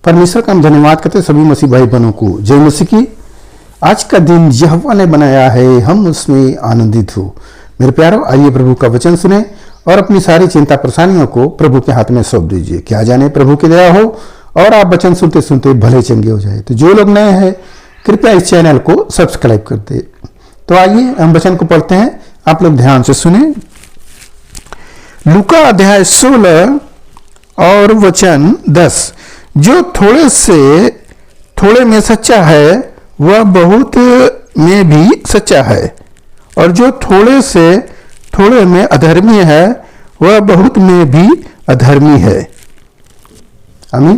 परमेश्वर का हम धन्यवाद करते हैं सभी मसीह भाई बहनों को। जय मसीह की। आज का दिन यहोवा ने बनाया है, हम उसमें आनंदित हो। मेरे प्यारों, आइए प्रभु का वचन सुने और अपनी सारी चिंता परेशानियों को प्रभु के हाथ में सौंप दीजिए। क्या जाने प्रभु की दया हो और आप वचन सुनते सुनते भले चंगे हो जाए। तो जो लोग नए हैं कृपया इस चैनल को सब्सक्राइब कर दे। तो आइए हम वचन को पढ़ते हैं, आप लोग ध्यान से सुने। लूका अध्याय 16 और वचन 10। जो थोड़े से थोड़े में सच्चा है वह बहुत में भी सच्चा है, और जो थोड़े से थोड़े में अधर्मी है वह बहुत में भी अधर्मी है। आमीन।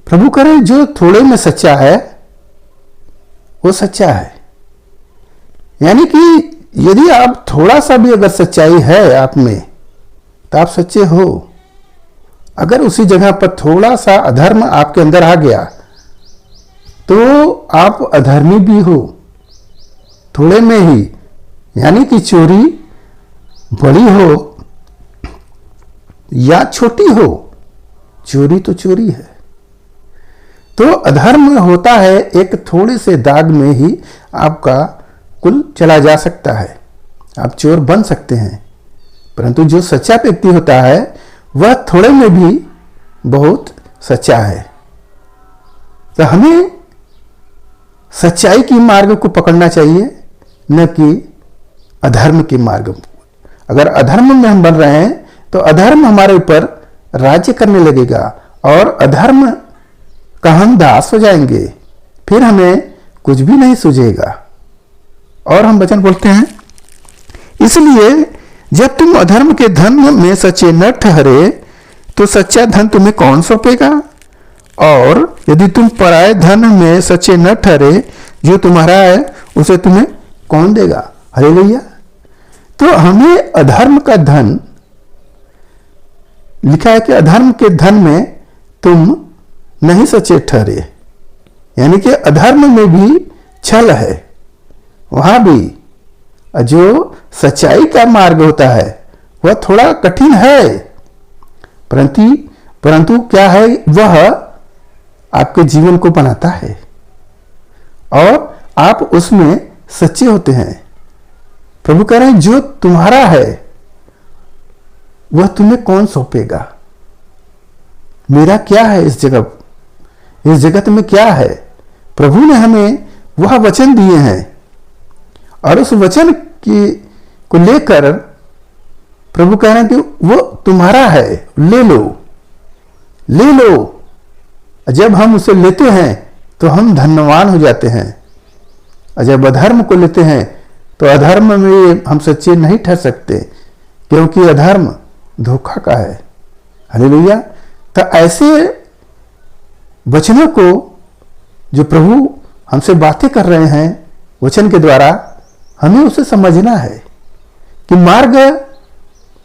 प्रभु करे जो थोड़े में सच्चा है वो सच्चा है। यानी कि यदि आप थोड़ा सा भी अगर सच्चाई है आप में तो आप सच्चे हो। अगर उसी जगह पर थोड़ा सा अधर्म आपके अंदर आ गया तो आप अधर्मी भी हो, थोड़े में ही। यानी कि चोरी बड़ी हो या छोटी हो, चोरी तो चोरी है। तो अधर्म होता है एक थोड़े से दाग में ही आपका कुल चला जा सकता है, आप चोर बन सकते हैं। परंतु जो सच्चा व्यक्ति होता है वह थोड़े में भी बहुत सच्चा है। तो हमें सच्चाई की मार्ग को पकड़ना चाहिए, न कि अधर्म के मार्ग को। अगर अधर्म में हम बन रहे हैं तो अधर्म हमारे ऊपर राज्य करने लगेगा और अधर्म का हम दास हो जाएंगे, फिर हमें कुछ भी नहीं सूझेगा। और हम वचन बोलते हैं, इसलिए जब तुम अधर्म के धन में सच्चे न ठहरे तो सच्चा धन तुम्हें कौन सौंपेगा? और यदि तुम पराये धन में सच्चे न ठहरे, जो तुम्हारा है उसे तुम्हें कौन देगा? हालेलुया। तो हमें अधर्म का धन, लिखा है कि अधर्म के धन में तुम नहीं सच्चे ठहरे। यानी कि अधर्म में भी छल है, वहां भी जो सच्चाई का मार्ग होता है वह थोड़ा कठिन है, परंतु क्या है, वह आपके जीवन को बनाता है और आप उसमें सच्चे होते हैं। प्रभु कह रहे हैं जो तुम्हारा है वह तुम्हें कौन सौंपेगा? मेरा क्या है इस जगत में क्या है? प्रभु ने हमें वह वचन दिए हैं और उस वचन को लेकर प्रभु कह रहे हैं कि वो तुम्हारा है, ले लो। जब हम उसे लेते हैं तो हम धन्यवान हो जाते हैं, और जब अधर्म को लेते हैं तो अधर्म में हम सच्चे नहीं ठहर सकते, क्योंकि अधर्म धोखा का है। हालेलुया। तो ऐसे वचनों को जो प्रभु हमसे बातें कर रहे हैं वचन के द्वारा, हमें उसे समझना है कि मार्ग,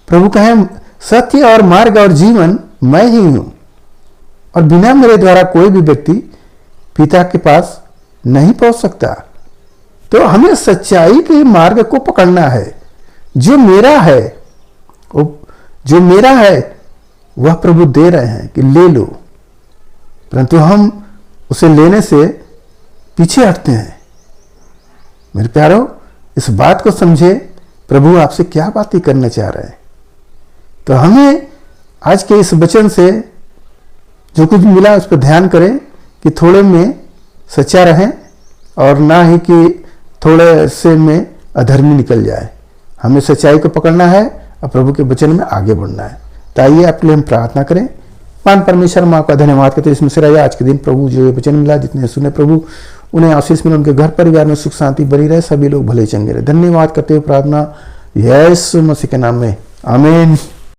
प्रभु कहें सत्य और मार्ग और जीवन मैं ही हूं, और बिना मेरे द्वारा कोई भी व्यक्ति पिता के पास नहीं पहुंच सकता। तो हमें सच्चाई के मार्ग को पकड़ना है। जो मेरा है वह प्रभु दे रहे हैं कि ले लो, परंतु हम उसे लेने से पीछे हटते हैं। मेरे प्यारों, इस बात को समझे प्रभु आपसे क्या बातें करना चाह रहे हैं। तो हमें आज के इस वचन से जो कुछ मिला उस पर ध्यान करें कि थोड़े में सच्चा रहें और ना ही कि थोड़े से में अधर्मी निकल जाए। हमें सच्चाई को पकड़ना है और प्रभु के वचन में आगे बढ़ना है। तो आइए आपके लिए हम प्रार्थना करें। मान परमेश्वर माँ का धन्यवाद करते इसमें से आज के दिन प्रभु जो वचन मिला, जितने सुने प्रभु उन्हें आशीष मिले, उनके घर परिवार में सुख शांति बनी रहे, सभी लोग भले चंगे रहे। धन्यवाद करते हुए प्रार्थना यीशु मसीह के नाम में, आमीन।